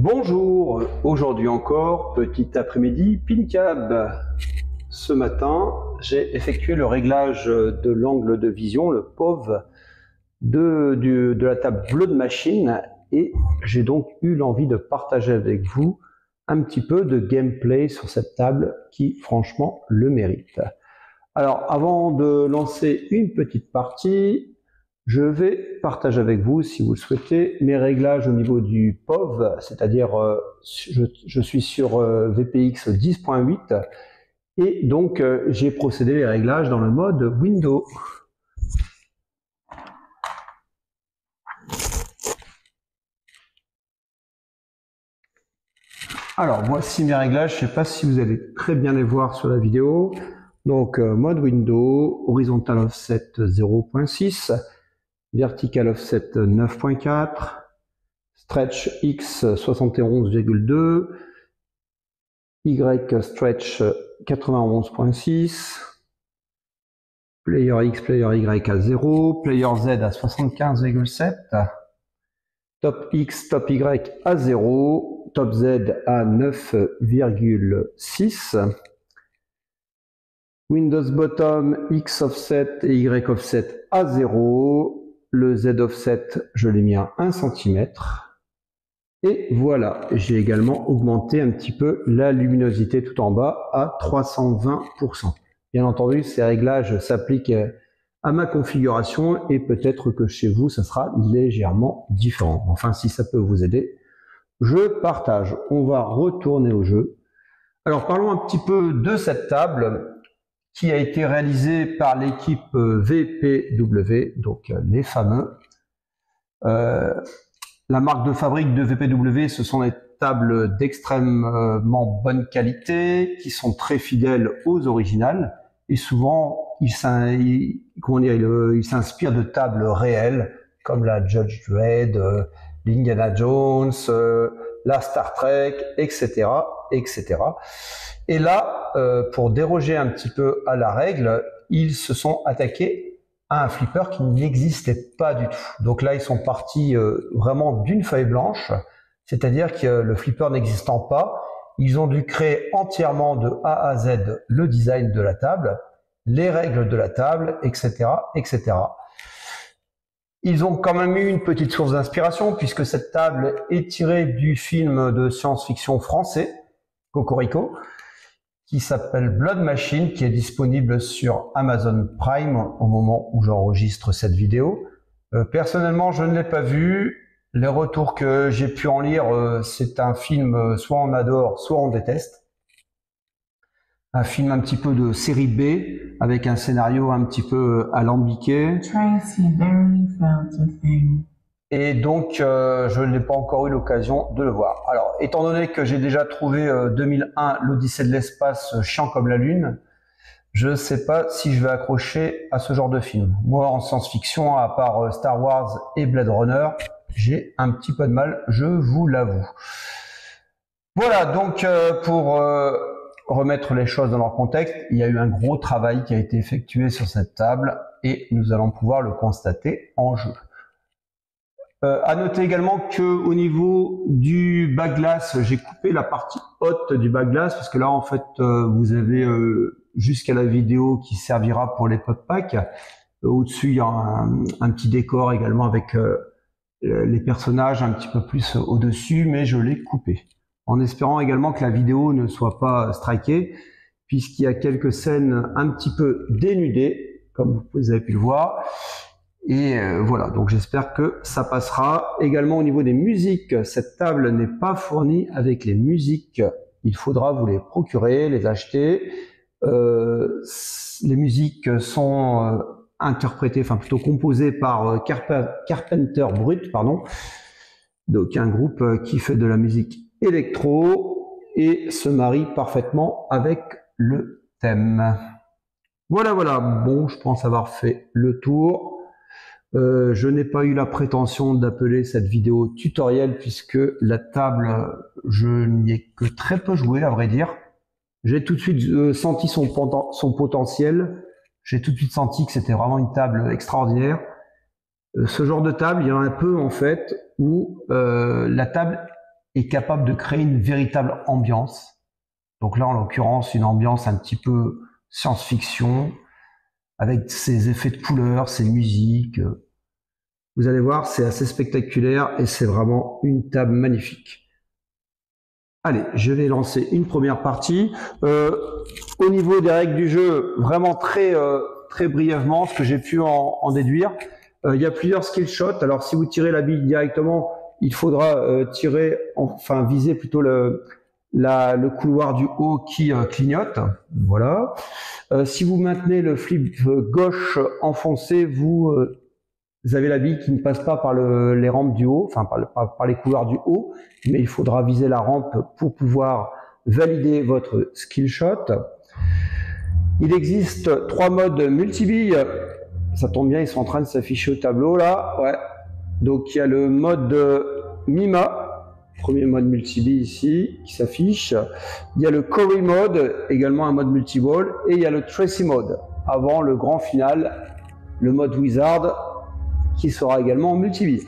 Bonjour, aujourd'hui encore, petit après-midi, PinCab. Ce matin, j'ai effectué le réglage de l'angle de vision, le POV, de la table Blood Machine, et j'ai donc eu l'envie de partager avec vous un petit peu de gameplay sur cette table qui, franchement, le mérite. Alors, avant de lancer une petite partie, je vais partager avec vous, si vous le souhaitez, mes réglages au niveau du POV, c'est-à-dire je suis sur VPX 10.8 et donc j'ai procédé les réglages dans le mode Windows. Alors voici mes réglages, je ne sais pas si vous allez très bien les voir sur la vidéo. Donc mode Windows, horizontal offset 0.6, vertical offset 9.4, stretch X 71,2, Y stretch 91.6, player X, player Y à 0, player Z à 75,7, top X, top Y à 0, top Z à 9,6, Windows bottom X offset et Y offset à 0, le Z offset je l'ai mis à 1 cm. Et voilà, j'ai également augmenté un petit peu la luminosité tout en bas à 320%. Bien entendu, ces réglages s'appliquent à ma configuration et peut-être que chez vous, ça sera légèrement différent. Enfin, si ça peut vous aider, je partage. On va retourner au jeu. Alors, parlons un petit peu de cette table qui a été réalisée par l'équipe VPW, donc les fameux. La marque de fabrique de VPW, ce sont des tables d'extrêmement bonne qualité, qui sont très fidèles aux originales, et souvent, ils s'inspirent de tables réelles, comme la Judge Dredd, l'Indiana Jones, la Star Trek, etc., etc. Et là, pour déroger un petit peu à la règle, ils se sont attaqués à un flipper qui n'existait pas du tout. Donc là, ils sont partis vraiment d'une feuille blanche, c'est-à-dire que le flipper n'existant pas, ils ont dû créer entièrement de A à Z le design de la table, les règles de la table, etc., etc. Ils ont quand même eu une petite source d'inspiration puisque cette table est tirée du film de science-fiction français, Cocorico, qui s'appelle Blood Machine, qui est disponible sur Amazon Prime au moment où j'enregistre cette vidéo. Personnellement, je ne l'ai pas vu. Les retours que j'ai pu en lire, c'est un film soit on adore, soit on déteste. Un film un petit peu de série B, avec un scénario un petit peu alambiqué. Et donc, je n'ai pas encore eu l'occasion de le voir. Alors, étant donné que j'ai déjà trouvé 2001, l'Odyssée de l'espace chiant comme la Lune, je ne sais pas si je vais accrocher à ce genre de film. Moi, en science-fiction, à part Star Wars et Blade Runner, j'ai un petit peu de mal, je vous l'avoue. Voilà, donc pour remettre les choses dans leur contexte, il y a eu un gros travail qui a été effectué sur cette table et nous allons pouvoir le constater en jeu. À noter également que au niveau du backglass, j'ai coupé la partie haute du backglass parce que là en fait vous avez jusqu'à la vidéo qui servira pour les pop packs. Au-dessus il y a un petit décor également avec les personnages un petit peu plus au-dessus, mais je l'ai coupé en espérant également que la vidéo ne soit pas strikée puisqu'il y a quelques scènes un petit peu dénudées comme vous avez pu le voir. Et voilà, donc j'espère que ça passera. Également au niveau des musiques, cette table n'est pas fournie avec les musiques. Il faudra vous les procurer, les acheter. Les musiques sont interprétées, enfin plutôt composées par Carpenter Brut, pardon. Donc un groupe qui fait de la musique électro et se marie parfaitement avec le thème. Voilà, voilà. Bon, je pense avoir fait le tour. Je n'ai pas eu la prétention d'appeler cette vidéo tutoriel puisque la table, je n'y ai que très peu joué à vrai dire. J'ai tout de suite senti son potentiel. J'ai tout de suite senti que c'était vraiment une table extraordinaire. Ce genre de table, il y en a peu en fait où la table est capable de créer une véritable ambiance. Donc là, en l'occurrence, une ambiance un petit peu science-fiction, avec ses effets de couleurs, ses musiques. Vous allez voir, c'est assez spectaculaire et c'est vraiment une table magnifique. Allez, je vais lancer une première partie. Au niveau des règles du jeu, vraiment très brièvement, ce que j'ai pu en déduire, il y a plusieurs skill shots. Alors, si vous tirez la bille directement, il faudra viser plutôt le couloir du haut qui clignote. Voilà. Si vous maintenez le flip gauche enfoncé, vous avez la bille qui ne passe pas par les rampes du haut, enfin par les couloirs du haut, mais il faudra viser la rampe pour pouvoir valider votre skill shot. Il existe 3 modes multi-billes. Ça tombe bien, ils sont en train de s'afficher au tableau là. Ouais. Donc il y a le mode Mima, premier mode multi-bille ici, qui s'affiche. Il y a le Curry mode, également un mode multi-ball, et il y a le Tracy mode, avant le grand final, le mode Wizard, qui sera également en multi-bille.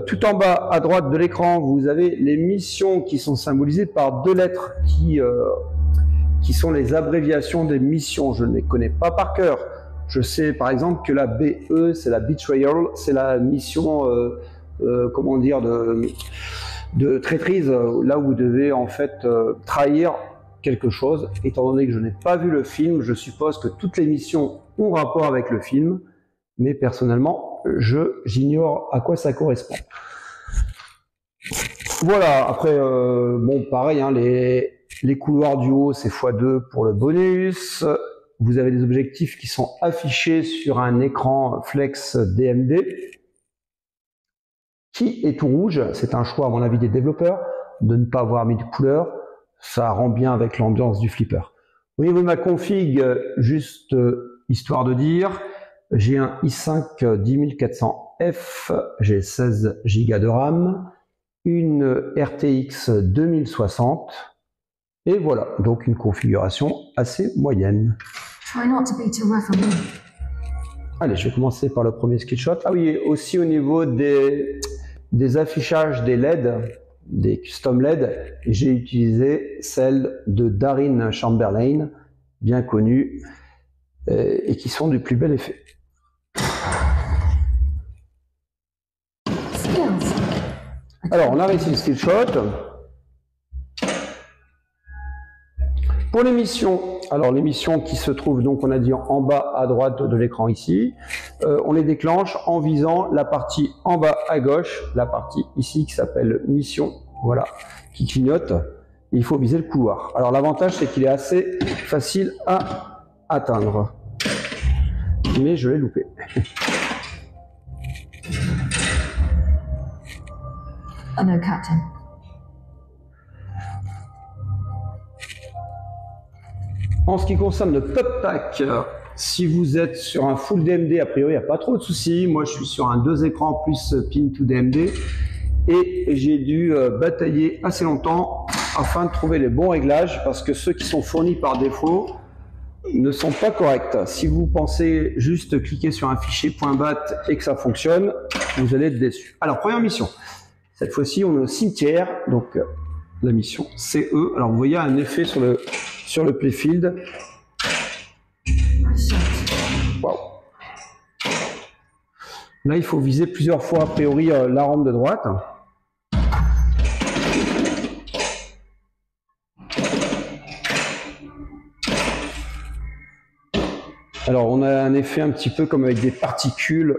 Tout en bas à droite de l'écran, vous avez les missions qui sont symbolisées par 2 lettres qui sont les abréviations des missions. Je ne les connais pas par cœur. Je sais par exemple que la BE, c'est la Betrayal, c'est la mission, comment dire, de traîtrise, là où vous devez en fait trahir quelque chose. Étant donné que je n'ai pas vu le film, je suppose que toutes les missions ont rapport avec le film, mais personnellement, j'ignore à quoi ça correspond. Voilà, après, bon, pareil, hein, les couloirs du haut, c'est x2 pour le bonus. Vous avez des objectifs qui sont affichés sur un écran flex DMD, qui est tout rouge. C'est un choix, à mon avis, des développeurs, de ne pas avoir mis de couleur. Ça rend bien avec l'ambiance du flipper. Au niveau de ma config, juste histoire de dire, j'ai un i5 10400F, j'ai 16 Go de RAM, une RTX 2060, et voilà, donc une configuration assez moyenne. Allez, je vais commencer par le premier skill shot. Ah oui, aussi au niveau des affichages des LED, des custom LED, j'ai utilisé celle de Darin Chamberlain, bien connue, et qui sont du plus bel effet. Alors, on a réussi le skill shot. Pour les missions, alors les missions qui se trouvent donc, on a dit en bas à droite de l'écran ici, on les déclenche en visant la partie en bas à gauche, la partie ici qui s'appelle mission, voilà, qui clignote. Il faut viser le couloir. Alors l'avantage, c'est qu'il est assez facile à atteindre. Mais je l'ai loupé. Oh no, Captain. En ce qui concerne le top pack, si vous êtes sur un full DMD, a priori, il n'y a pas trop de soucis. Moi, je suis sur un 2 écrans plus pin to DMD et j'ai dû batailler assez longtemps afin de trouver les bons réglages parce que ceux qui sont fournis par défaut ne sont pas corrects. Si vous pensez juste cliquer sur un fichier .bat et que ça fonctionne, vous allez être déçu. Alors, première mission. Cette fois-ci, on est au cimetière, donc la mission CE. Alors, vous voyez un effet sur le playfield. Wow. Là, il faut viser plusieurs fois, a priori, la rampe de droite. Alors, on a un effet un petit peu comme avec des particules.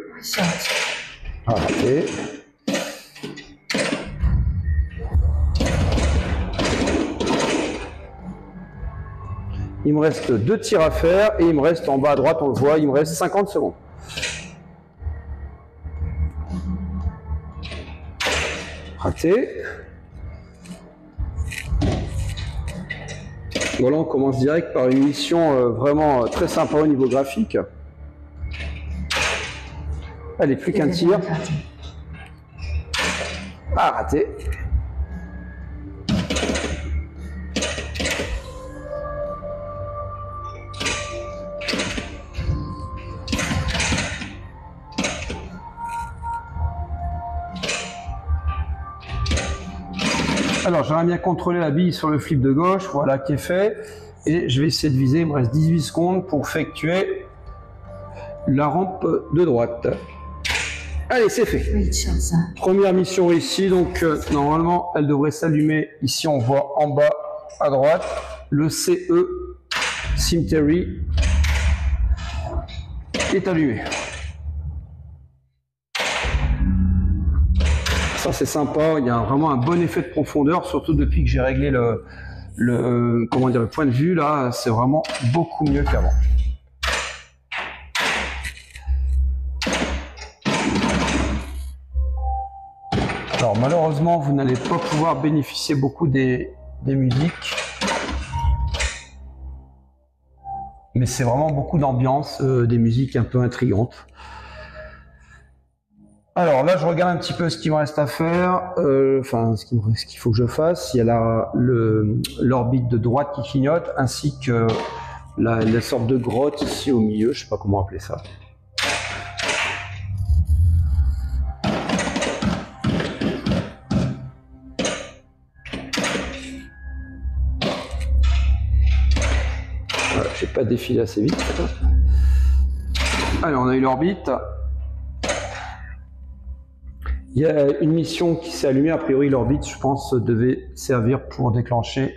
Ah, raté. Il me reste 2 tirs à faire et il me reste en bas à droite, on le voit, il me reste 50 secondes. Raté. Voilà, on commence direct par une mission vraiment très sympa au niveau graphique. Allez, plus qu'un tir. Ah, raté. Alors, j'aimerais bien contrôler la bille sur le flip de gauche, voilà qui est fait. Et je vais essayer de viser, il me reste 18 secondes pour effectuer la rampe de droite. Allez, c'est fait. Première mission réussie, donc normalement, elle devrait s'allumer. Ici, on voit en bas à droite le CE Cemetery est allumé. Ça, c'est sympa. Il y a vraiment un bon effet de profondeur, surtout depuis que j'ai réglé comment dire, le point de vue. Là, c'est vraiment beaucoup mieux qu'avant. Alors malheureusement, vous n'allez pas pouvoir bénéficier beaucoup des musiques. Mais c'est vraiment beaucoup d'ambiance, des musiques un peu intrigantes. Alors là, je regarde un petit peu ce qu'il me reste à faire. Enfin, ce qu'il faut que je fasse. Il y a l'orbite de droite qui clignote, ainsi que la sorte de grotte ici au milieu. Je ne sais pas comment appeler ça. Je n'ai pas défilé assez vite. Allez, on a eu l'orbite. Il y a une mission qui s'est allumée. A priori, l'orbite, je pense, devait servir pour déclencher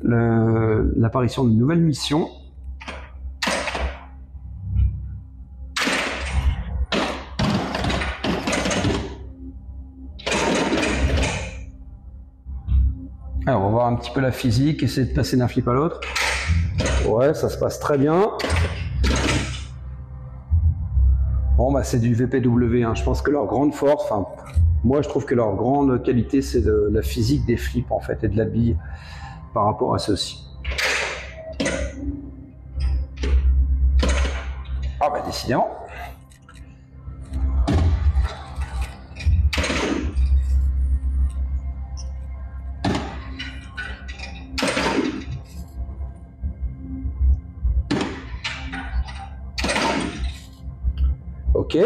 l'apparition d'une nouvelle mission. Alors, on va voir un petit peu la physique, essayer de passer d'un flip à l'autre. Ouais, ça se passe très bien. Bon, bah c'est du VPW, hein. Je pense que leur grande force, enfin, moi je trouve que leur grande qualité, c'est la physique des flips en fait, et de la bille par rapport à ceux-ci. Ah bah décidément. Ok.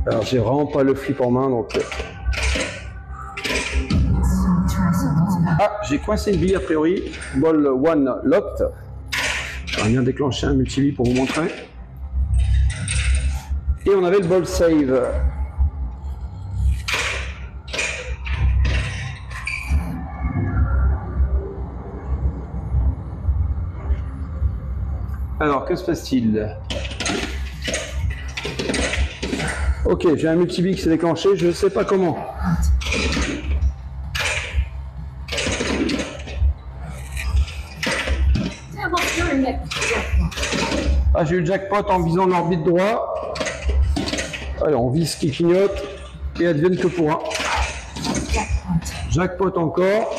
Alors j'ai vraiment pas le flip en main donc. Ah, j'ai coincé une bille a priori. Ball 1 locked. J'aimerais bien déclencher un multi-bille pour vous montrer. Et on avait le ball save. Alors, que se passe-t-il? Ok, j'ai un multi-bille qui s'est déclenché, je ne sais pas comment. Ah, j'ai eu le jackpot en visant l'orbite droit. Alors, on vise ce qui clignote et advienne que pourra. Jackpot encore.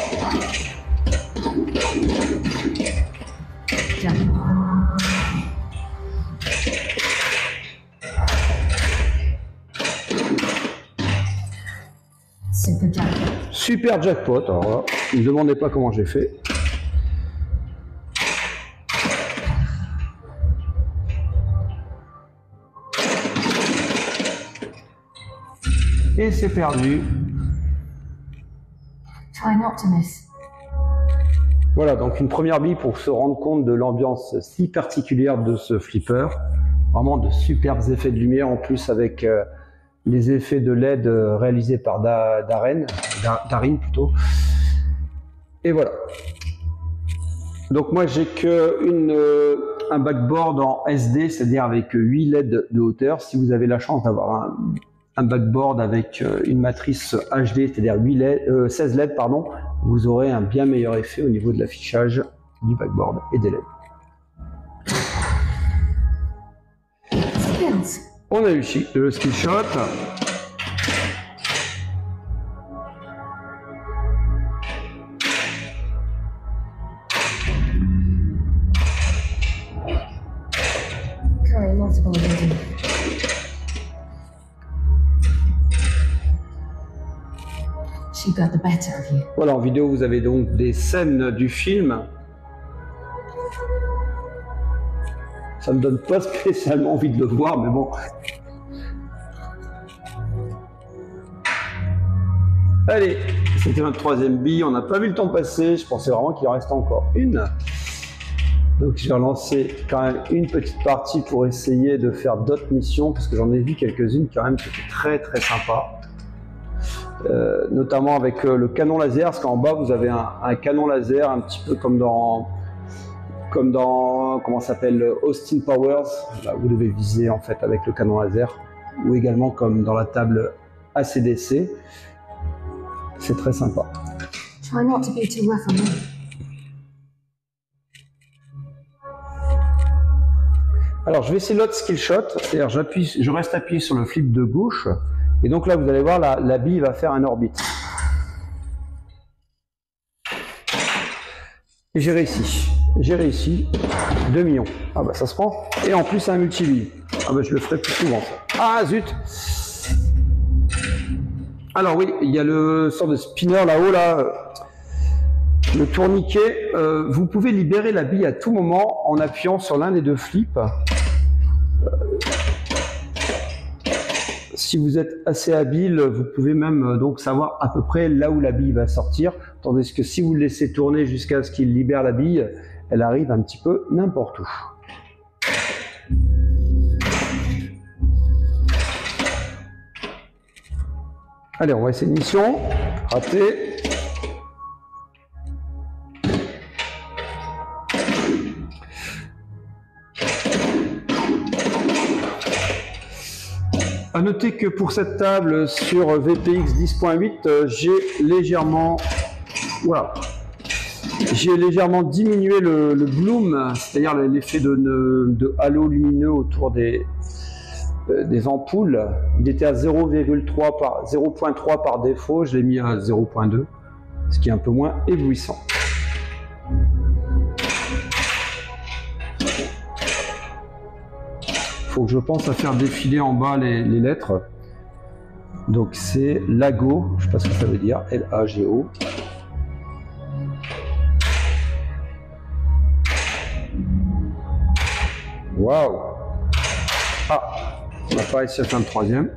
Super jackpot, alors là, ne me demandez pas comment j'ai fait. Et c'est perdu. Try not to miss. Voilà, donc une première bille pour se rendre compte de l'ambiance si particulière de ce flipper. Vraiment de superbes effets de lumière en plus avec les effets de LED réalisés par Darin plutôt. Et voilà. Donc moi j'ai que un backboard en SD, c'est-à-dire avec 8 LED de hauteur. Si vous avez la chance d'avoir un backboard avec une matrice HD, c'est-à-dire 16 LED, pardon, vous aurez un bien meilleur effet au niveau de l'affichage du backboard et des LED. On a eu le skill shot. She got the better of you. Voilà, en vidéo, vous avez donc des scènes du film. Ça me donne pas spécialement envie de le voir, mais bon. Allez, c'était notre troisième bille, on n'a pas vu le temps passer, je pensais vraiment qu'il en restait encore une. Donc je vais relancer quand même une petite partie pour essayer de faire d'autres missions, parce que j'en ai vu quelques-unes quand même qui étaient très très sympas. Notamment avec le canon laser, parce qu'en bas vous avez un canon laser, un petit peu comme dans comment ça s'appelle, Austin Powers. Là, vous devez viser en fait avec le canon laser, ou également comme dans la table ACDC. C'est très sympa. Try not to be too rough on me. Alors je vais essayer l'autre skill shot, c'est-à-dire je reste appuyé sur le flip de gauche, et donc là vous allez voir la bille va faire un orbite. Et j'ai réussi, 2 millions. Ah bah ça se prend, et en plus un multi-bille. Ah bah je le ferai plus souvent ça. Ah zut! Alors oui, il y a le sort de spinner là-haut là. Le tourniquet, vous pouvez libérer la bille à tout moment en appuyant sur l'un des deux flips. Si vous êtes assez habile, vous pouvez même donc savoir à peu près là où la bille va sortir, tandis que si vous le laissez tourner jusqu'à ce qu'il libère la bille, elle arrive un petit peu n'importe où. Allez, on va essayer une mission. Raté. À noter que pour cette table sur VPX 10.8, j'ai légèrement diminué le bloom, c'est-à-dire l'effet de halo lumineux autour des ampoules. Il était à 0.3 par défaut, je l'ai mis à 0.2, ce qui est un peu moins éblouissant. Faut que je pense à faire défiler en bas les lettres. Donc c'est LAGO, je ne sais pas ce que ça veut dire, L-A-G-O. Waouh! Ah, on n'a pas réussi à faire le troisième.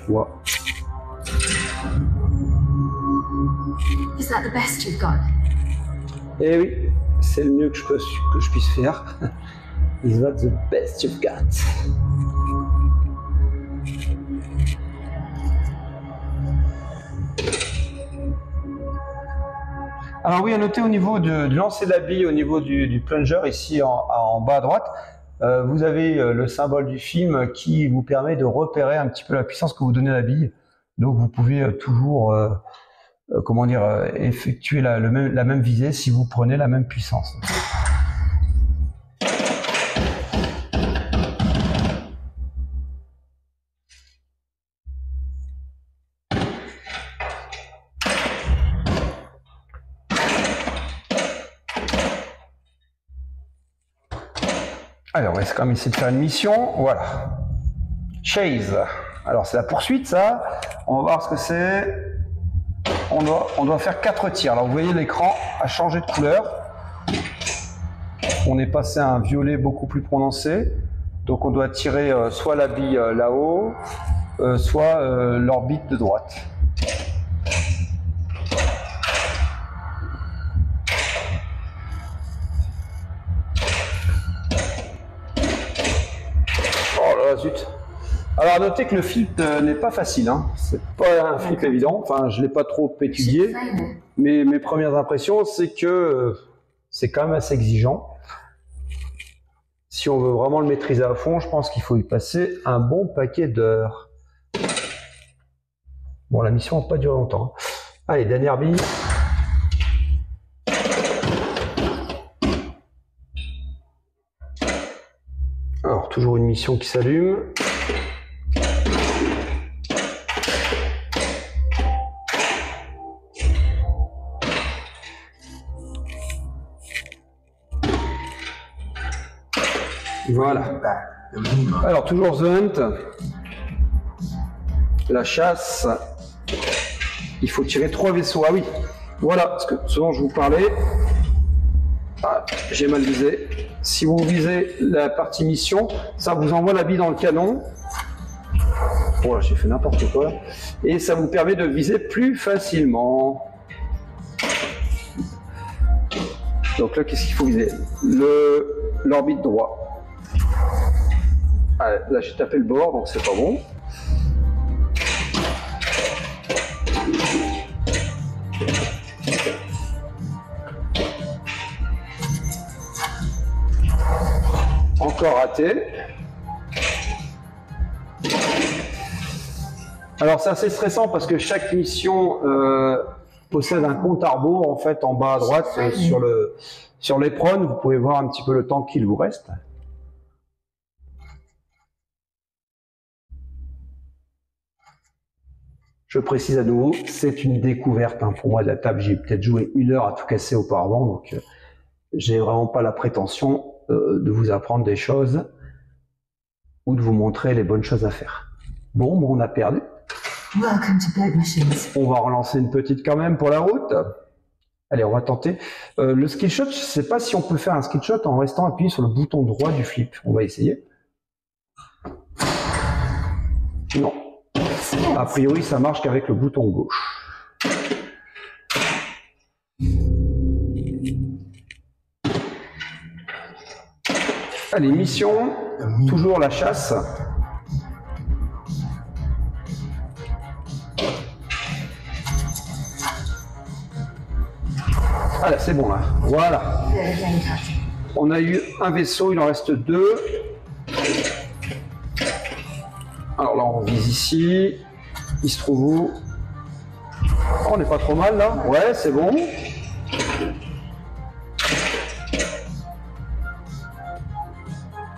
Wow. Is that the best you've got? Eh oui, c'est le mieux que je puisse faire. Is that the best you've got? Alors oui, à noter au niveau du lancer de la bille, au niveau du plunger ici en bas à droite, vous avez le symbole du film qui vous permet de repérer un petit peu la puissance que vous donnez à la bille. Donc vous pouvez toujours comment dire, effectuer la même visée si vous prenez la même puissance. Alors, on va quand même essayer de faire une mission. Voilà. Chase. Alors, c'est la poursuite, ça. On va voir ce que c'est. On doit faire 4 tirs. Alors, vous voyez, l'écran a changé de couleur. On est passé à un violet beaucoup plus prononcé. Donc, on doit tirer soit la bille là-haut, soit l'orbite de droite. Zut. Alors notez que le flip n'est pas facile, hein. C'est pas un flip évident, enfin je l'ai pas trop étudié, mais mes premières impressions c'est que c'est quand même assez exigeant. Si on veut vraiment le maîtriser à fond, je pense qu'il faut y passer un bon paquet d'heures. Bon, la mission n'a pas duré longtemps. Allez, dernière bille. Alors, toujours une mission qui s'allume. Voilà. Alors, toujours The Hunt. la chasse, il faut tirer 3 vaisseaux. Ah oui, voilà ce dont je vous parlais. Ah, j'ai mal visé. Si vous visez la partie mission, ça vous envoie la bille dans le canon. Voilà, j'ai fait n'importe quoi. Et ça vous permet de viser plus facilement. Donc là, qu'est-ce qu'il faut viser? L'orbite droit. Ah, là, j'ai tapé le bord, donc c'est pas bon. Encore raté. Alors c'est assez stressant parce que chaque mission possède un compte à rebours en fait en bas à droite sur l'éperon. Vous pouvez voir un petit peu le temps qu'il vous reste. Je précise à nouveau, c'est une découverte hein, pour moi de la table. J'ai peut-être joué 1 heure à tout casser auparavant, donc j'ai vraiment pas la prétention de vous apprendre des choses ou de vous montrer les bonnes choses à faire. Bon, on a perdu. Welcome to Bloat Machines. On va relancer une petite quand même pour la route. Allez, on va tenter. Le skill shot, je ne sais pas si on peut faire un skill shot en restant appuyé sur le bouton droit du flip. On va essayer. Non. A priori, ça marche qu'avec le bouton gauche. Allez, mission. Toujours la chasse. Ah là, c'est bon là. Voilà. On a eu un vaisseau, il en reste 2. Alors là, on vise ici. Il se trouve où? Oh, on n'est pas trop mal là. Ouais, c'est bon.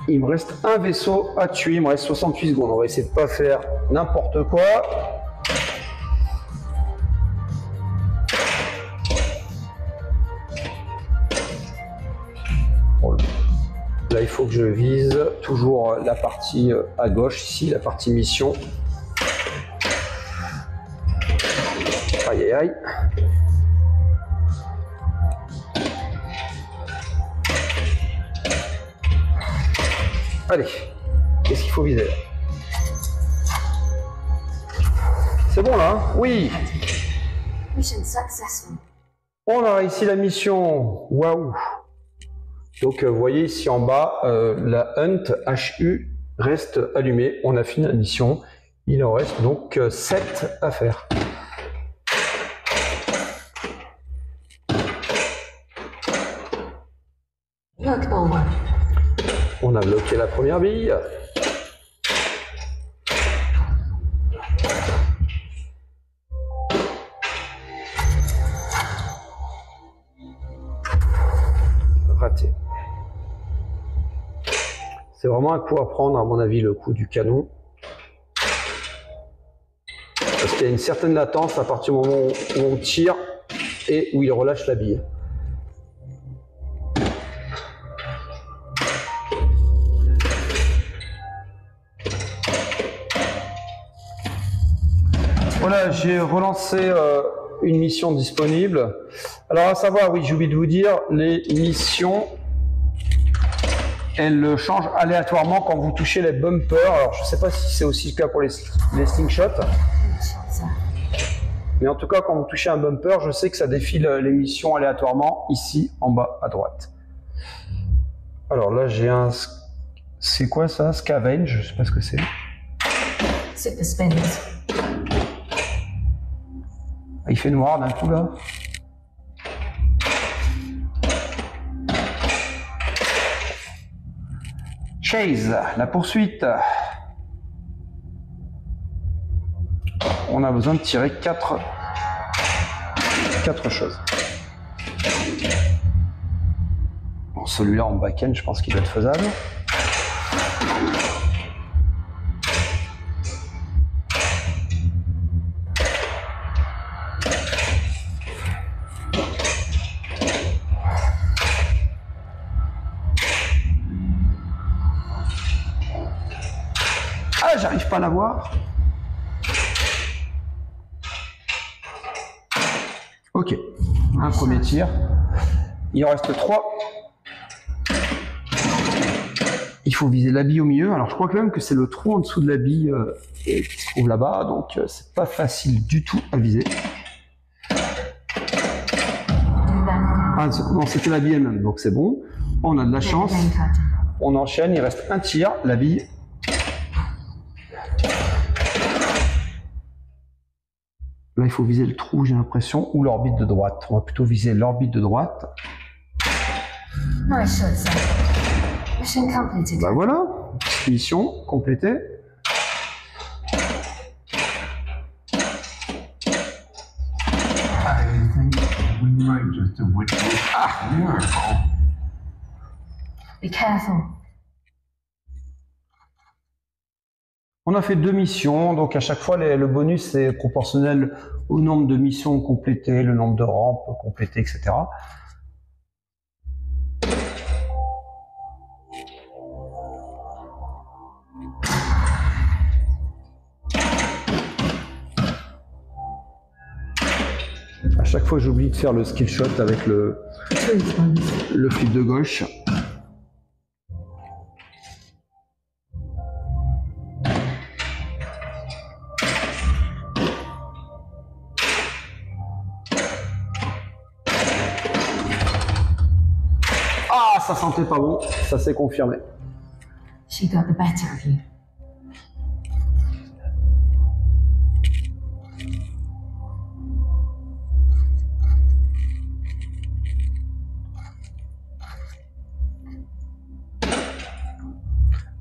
Il me reste un vaisseau à tuer. Il me reste 68 secondes. On va essayer de ne pas faire n'importe quoi. Là, il faut que je vise toujours la partie à gauche, ici, la partie mission. Aïe, aïe, aïe. Allez, qu'est-ce qu'il faut viser là? C'est bon là, hein? Oui. Mission successful. On a réussi la mission. Waouh. Donc vous voyez ici en bas, la Hunt HU reste allumée. On a fini la mission. Il en reste donc 7 à faire. Look, Bulwark. On a bloqué la première bille. Raté. C'est vraiment un coup à prendre, à mon avis, le coup du canon. Parce qu'il y a une certaine latence à partir du moment où on tire et où il relâche la bille. Voilà, j'ai relancé une mission disponible. Alors à savoir, oui, j'ai oublié de vous dire, les missions, elles changent aléatoirement quand vous touchez les bumpers. Alors je ne sais pas si c'est aussi le cas pour les slingshots. Mais en tout cas, quand vous touchez un bumper, je sais que ça défile les missions aléatoirement, ici, en bas à droite. Alors là, j'ai un... C'est quoi ça? Scavenge, je ne sais pas ce que c'est. Super spins. Il fait noir d'un coup là. Chase, la poursuite. On a besoin de tirer 4 choses. Bon, celui-là en back-end, je pense qu'il doit être faisable. Ah, j'arrive pas à la voir. Ok, un premier tir. Il en reste 3. Il faut viser la bille au milieu. Alors je crois quand même que c'est le trou en dessous de la bille qui se trouve là-bas, donc c'est pas facile du tout à viser. Ah non, c'était la bille elle-même, donc c'est bon. On a de la chance. On enchaîne, il reste un tir, la bille. Là, il faut viser le trou, j'ai l'impression, ou l'orbite de droite. On va plutôt viser l'orbite de droite. Mission completed. Bah voilà, mission complétée. Be careful. On a fait 2 missions, donc à chaque fois le bonus est proportionnel au nombre de missions complétées, le nombre de rampes complétées, etc. À chaque fois j'oublie de faire le skill shot avec le flip de gauche. Ah, ça sentait pas bon, ça s'est confirmé. She got the better of you.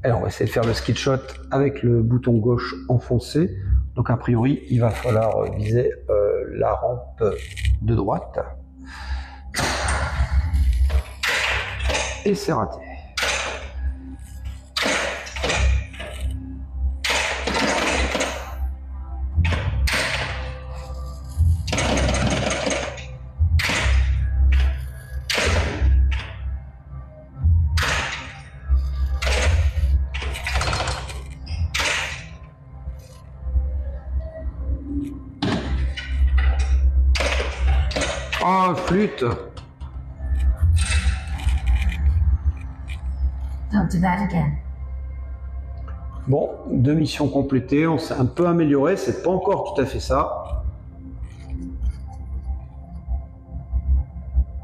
Alors on va essayer de faire le skill shot avec le bouton gauche enfoncé. Donc a priori, il va falloir viser la rampe de droite. Et c'est raté. Oh, flûte! Don't do that again. Bon, 2 missions complétées, on s'est un peu amélioré, c'est pas encore tout à fait ça.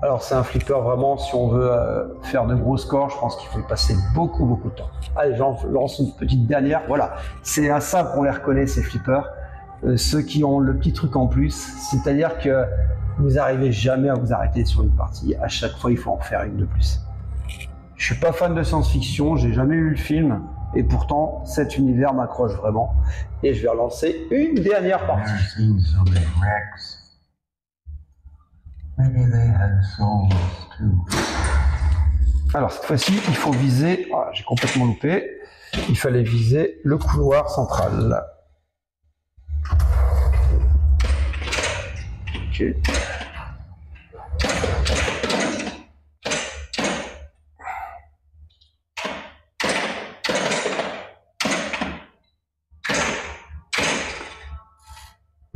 Alors c'est un flipper vraiment, si on veut faire de gros scores, je pense qu'il faut y passer beaucoup de temps. Allez, j'en lance une petite dernière, voilà. C'est à ça qu'on les reconnaît ces flippers, ceux qui ont le petit truc en plus, c'est-à-dire que vous n'arrivez jamais à vous arrêter sur une partie, à chaque fois il faut en faire une de plus. Je suis pas fan de science-fiction, j'ai jamais vu le film, et pourtant cet univers m'accroche vraiment. Et je vais relancer une dernière partie. Alors cette fois-ci, il faut viser, ah, j'ai complètement loupé, il fallait viser le couloir central. Ok.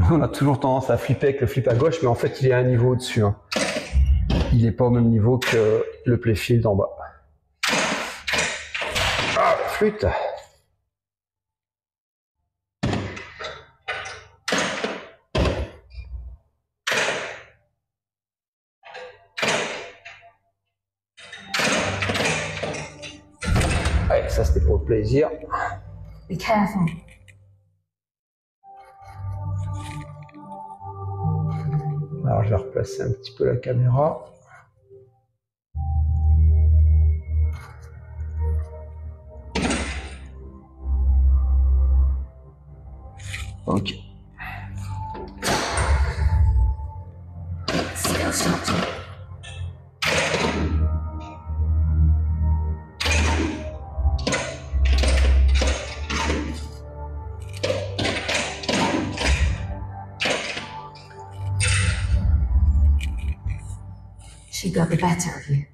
On a toujours tendance à flipper avec le flip à gauche, mais en fait il est à un niveau au-dessus. Hein. Il n'est pas au même niveau que le playfield en bas. Ah, flûte! Allez, ça c'était pour le plaisir. Be careful. Alors je vais replacer un petit peu la caméra. Ok. Still stopped. She got the better of you.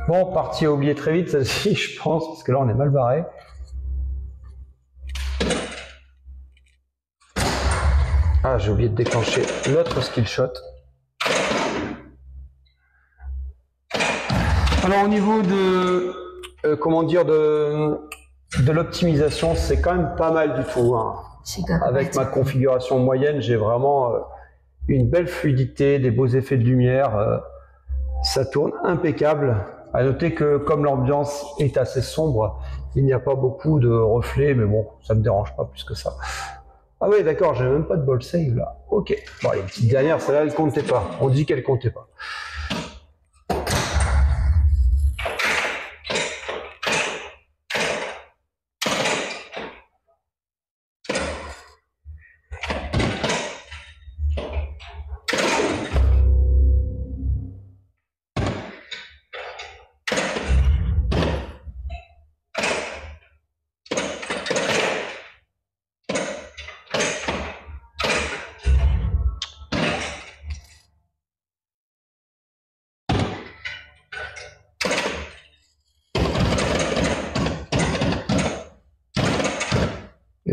Bon, partie à oublier très vite celle-ci, je pense, parce que là on est mal barré. Ah, j'ai oublié de déclencher l'autre skill shot. Alors au niveau de comment dire de l'optimisation, c'est quand même pas mal du tout. Hein. Avec ma configuration moyenne, j'ai vraiment une belle fluidité, des beaux effets de lumière. Ça tourne impeccable. À noter que comme l'ambiance est assez sombre, il n'y a pas beaucoup de reflets, mais bon, ça me dérange pas plus que ça. Ah oui, d'accord, j'ai même pas de ball save là. Ok. Bon, les petites dernières, celle-là, elle comptait pas. On dit qu'elle comptait pas.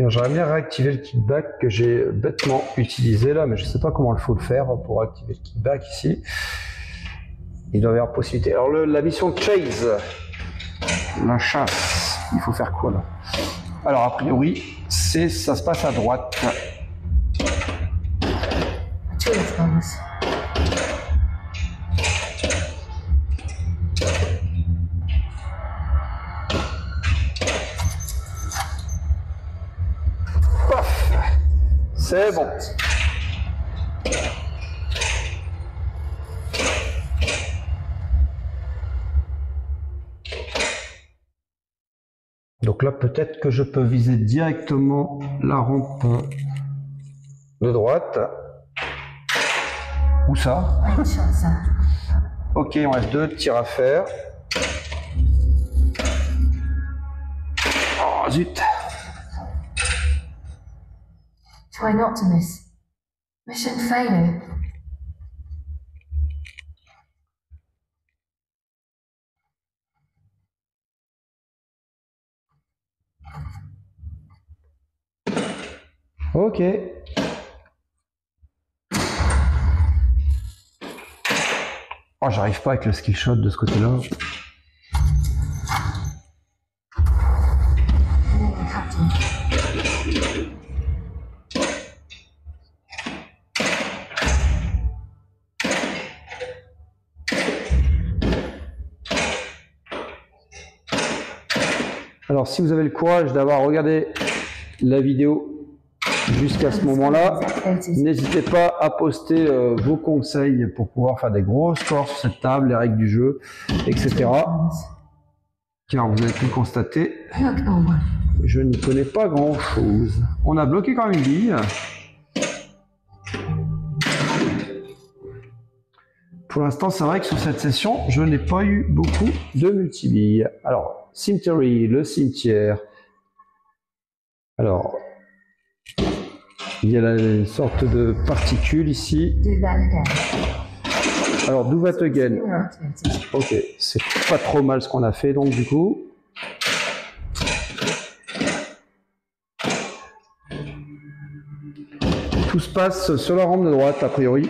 J'aimerais bien réactiver le kickback que j'ai bêtement utilisé là, mais je ne sais pas comment il faut le faire pour activer le kickback ici. Il doit y avoir possibilité. Alors la mission chase, la chasse, il faut faire quoi là? Alors a priori, ça se passe à droite. C'est bon. Donc là, peut-être que je peux viser directement la rampe de droite. Où ça? Ok, on reste 2 tirs à faire. Oh zut. Try not to miss. Mission failure. Ok. Oh, j'arrive pas avec le skill shot de ce côté-là. Alors, si vous avez le courage d'avoir regardé la vidéo jusqu'à ce moment-là, n'hésitez pas à poster vos conseils pour pouvoir faire des gros scores sur cette table, les règles du jeu, etc. Car vous avez pu le constater, je n'y connais pas grand-chose. On a bloqué quand même une bille. Pour l'instant, c'est vrai que sur cette session, je n'ai pas eu beaucoup de multibilles. Alors, Cemetery, le cimetière. Alors, il y a une sorte de particule ici. Alors, do that again. Ok, c'est pas trop mal ce qu'on a fait, donc du coup. Tout se passe sur la rampe de droite, a priori.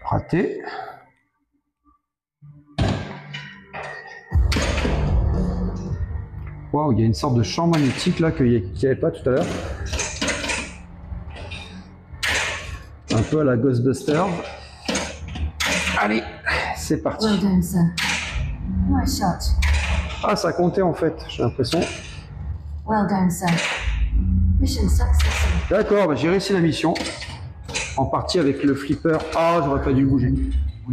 Raté. Waouh, il y a une sorte de champ magnétique là qu'il n'y avait pas tout à l'heure. Un peu à la Ghostbusters. Allez, c'est parti. Well done, sir. Nice shot. Ah, ça comptait en fait, j'ai l'impression. Well done, sir. Mission successful. D'accord, bah, j'ai réussi la mission. En partie avec le flipper. Ah, j'aurais pas dû bouger.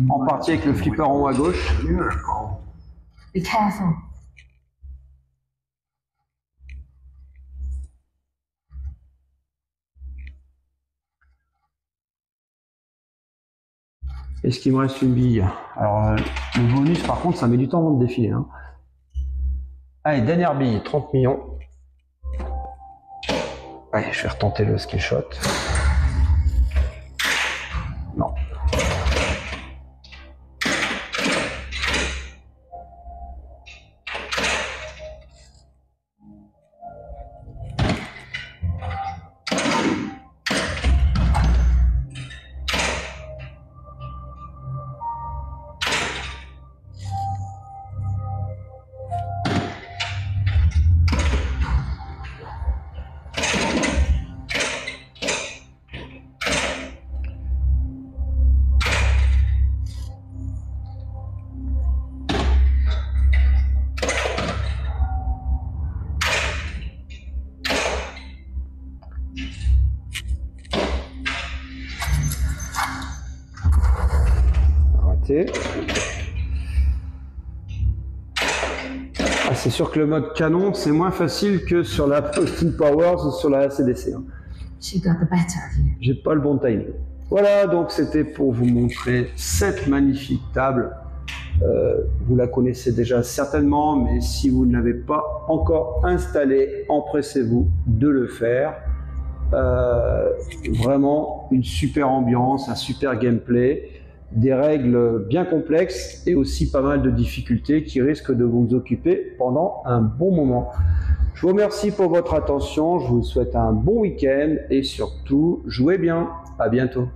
En partie avec le flipper en haut à gauche. Be careful. Est-ce qu'il me reste une bille? Alors, le bonus, par contre, ça met du temps avant de défiler. Hein. Allez, dernière bille, 30 millions. Allez, je vais retenter le skill shot. Non. arrêter. Ah, c'est sûr que le mode canon, c'est moins facile que sur la Austin Powers ou sur la ACDC. Hein. She got the better of you. J'ai pas le bon timing. Voilà, donc c'était pour vous montrer cette magnifique table. Vous la connaissez déjà certainement, mais si vous ne l'avez pas encore installée, empressez-vous de le faire. Vraiment une super ambiance, un super gameplay, des règles bien complexes et aussi pas mal de difficultés qui risquent de vous occuper pendant un bon moment. Je vous remercie pour votre attention, je vous souhaite un bon week-end et surtout, jouez bien. À bientôt.